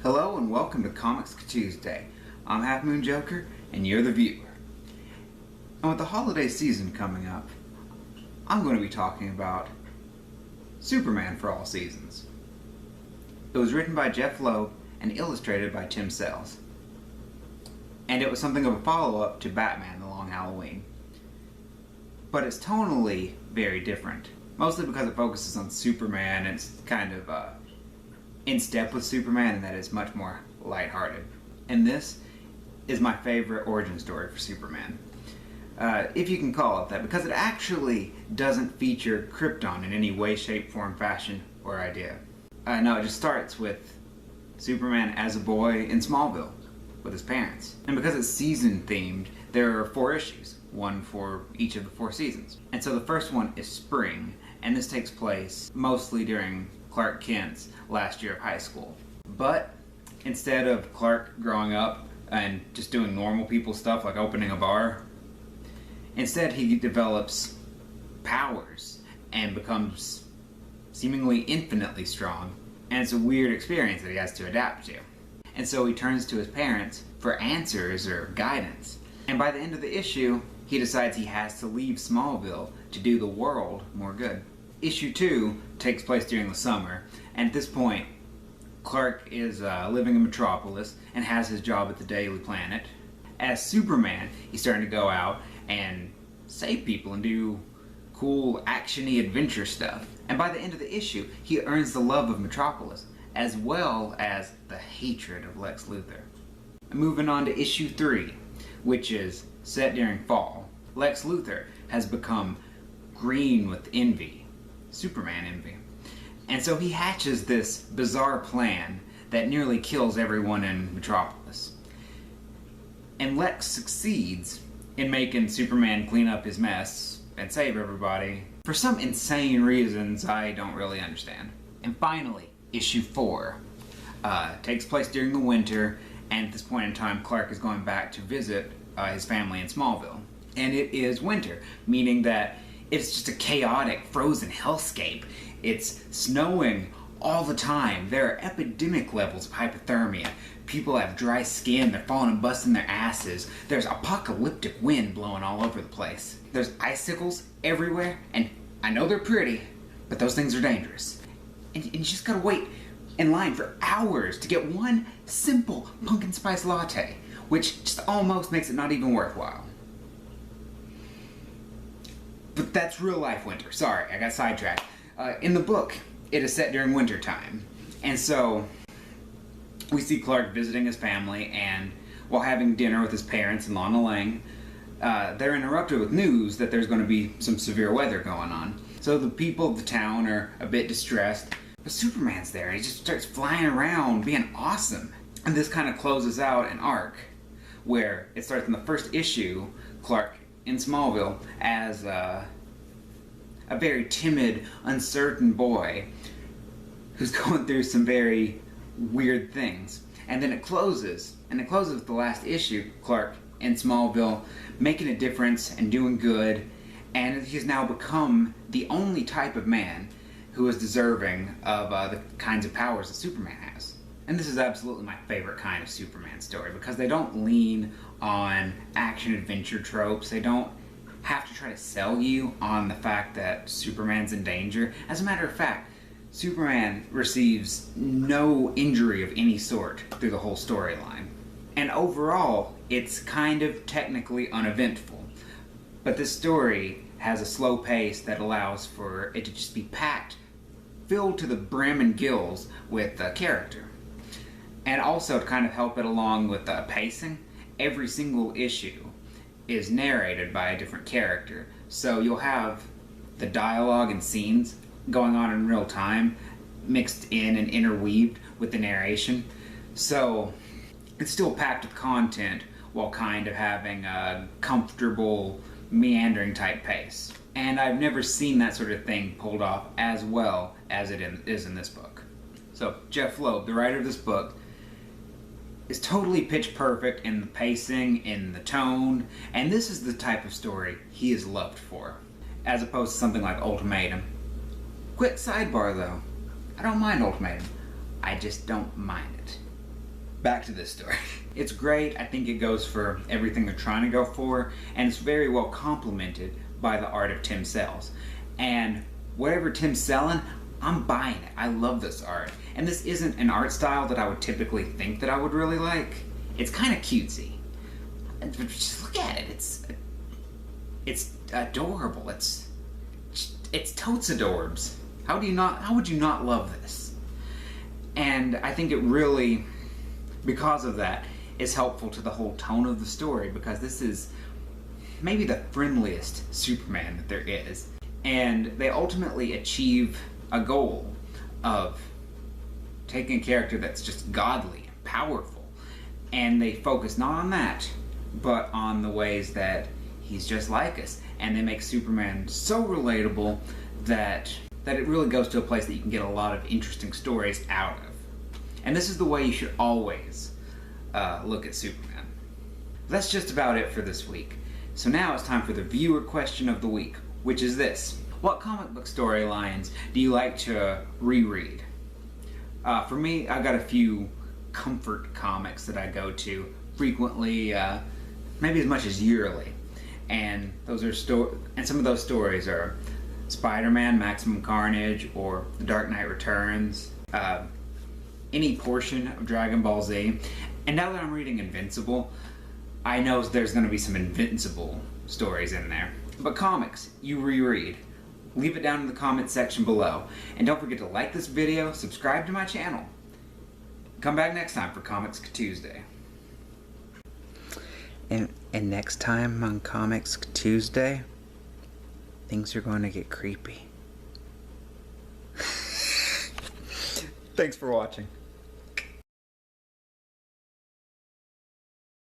Hello and welcome to Comics Tuesday. I'm Half Moon Joker and you're the viewer. And with the holiday season coming up, I'm going to be talking about Superman for All Seasons. It was written by Jeff Loeb and illustrated by Tim Sales. And it was something of a follow-up to Batman: The Long Halloween. But it's tonally very different, mostly because it focuses on Superman and it's kind of in step with Superman, and that is much more lighthearted. And this is my favorite origin story for Superman, if you can call it that, because it actually doesn't feature Krypton in any way, shape, form, fashion, or idea. No, it just starts with Superman as a boy in Smallville with his parents. And because it's season themed, there are 4 issues, one for each of the 4 seasons. And so the first one is spring, and this takes place mostly during Clark Kent's last year of high school. But instead of Clark growing up and just doing normal people stuff like opening a bar, instead he develops powers and becomes seemingly infinitely strong. And it's a weird experience that he has to adapt to. And so he turns to his parents for answers or guidance. And by the end of the issue, he decides he has to leave Smallville to do the world more good. Issue 2 takes place during the summer, and at this point, Clark is living in Metropolis and has his job at the Daily Planet. As Superman, he's starting to go out and save people and do cool, action-y adventure stuff. And by the end of the issue, he earns the love of Metropolis, as well as the hatred of Lex Luthor. Moving on to issue 3, which is set during fall. Lex Luthor has become green with envy. Superman envy. And so he hatches this bizarre plan that nearly kills everyone in Metropolis. And Lex succeeds in making Superman clean up his mess and save everybody for some insane reasons I don't really understand. And finally, issue 4 takes place during the winter, and at this point in time Clark is going back to visit his family in Smallville. And it is winter, meaning that it's just a chaotic, frozen hellscape. It's snowing all the time. There are epidemic levels of hypothermia. People have dry skin, they're falling and busting their asses. There's apocalyptic wind blowing all over the place. There's icicles everywhere, and I know they're pretty, but those things are dangerous. And you just gotta wait in line for hours to get one simple pumpkin spice latte, which just almost makes it not even worthwhile. But that's real life winter. Sorry, I got sidetracked. In the book, it is set during winter time. And so we see Clark visiting his family, and while having dinner with his parents and Lana Lang, they're interrupted with news that there's going to be some severe weather going on. So the people of the town are a bit distressed, but Superman's there and he just starts flying around being awesome. And this kind of closes out an arc where it starts in the first issue, Clark in Smallville as a very timid, uncertain boy who's going through some very weird things. And then it closes with the last issue, Clark in Smallville making a difference and doing good, and he's now become the only type of man who is deserving of the kinds of powers that Superman has. And this is absolutely my favorite kind of Superman story, because they don't lean on action-adventure tropes. They don't have to try to sell you on the fact that Superman's in danger. As a matter of fact, Superman receives no injury of any sort through the whole storyline. And overall, it's kind of technically uneventful. But this story has a slow pace that allows for it to just be packed, filled to the brim and gills with character. And also to kind of help it along with the pacing, every single issue is narrated by a different character. So you'll have the dialogue and scenes going on in real time, mixed in and interweaved with the narration. So it's still packed with content while kind of having a comfortable, meandering type pace. And I've never seen that sort of thing pulled off as well as it is in this book. So Jeff Loeb, the writer of this book, is totally pitch perfect in the pacing, in the tone, and this is the type of story he is loved for, as opposed to something like Ultimatum. Quick sidebar though, I don't mind Ultimatum, I just don't mind it. back to this story. It's great. I think it goes for everything they're trying to go for, and it's very well complemented by the art of Tim sells. And whatever Tim's selling, I'm buying it. I love this art. And this isn't an art style that I would typically think that I would really like. It's kind of cutesy. Just look at it. It's adorable. It's totes adorbs. How would you not love this? And I think it really, because of that, is helpful to the whole tone of the story, because this is maybe the friendliest Superman that there is. And they ultimately achieve a goal of taking a character that's just godly and powerful, and they focus not on that, but on the ways that he's just like us, and they make Superman so relatable that it really goes to a place that you can get a lot of interesting stories out of. And this is the way you should always look at Superman. That's just about it for this week. So now it's time for the viewer question of the week, which is this: what comic book storylines do you like to reread? For me, I've got a few comfort comics that I go to frequently, maybe as much as yearly. And those are and some of those stories are Spider-Man, Maximum Carnage, or The Dark Knight Returns, any portion of Dragon Ball Z. And now that I'm reading Invincible, I know there's going to be some Invincible stories in there. But comics, you reread. Leave it down in the comments section below. And don't forget to like this video, subscribe to my channel. Come back next time for Comics Tuesday. And next time on Comics Tuesday, things are going to get creepy. Thanks for watching.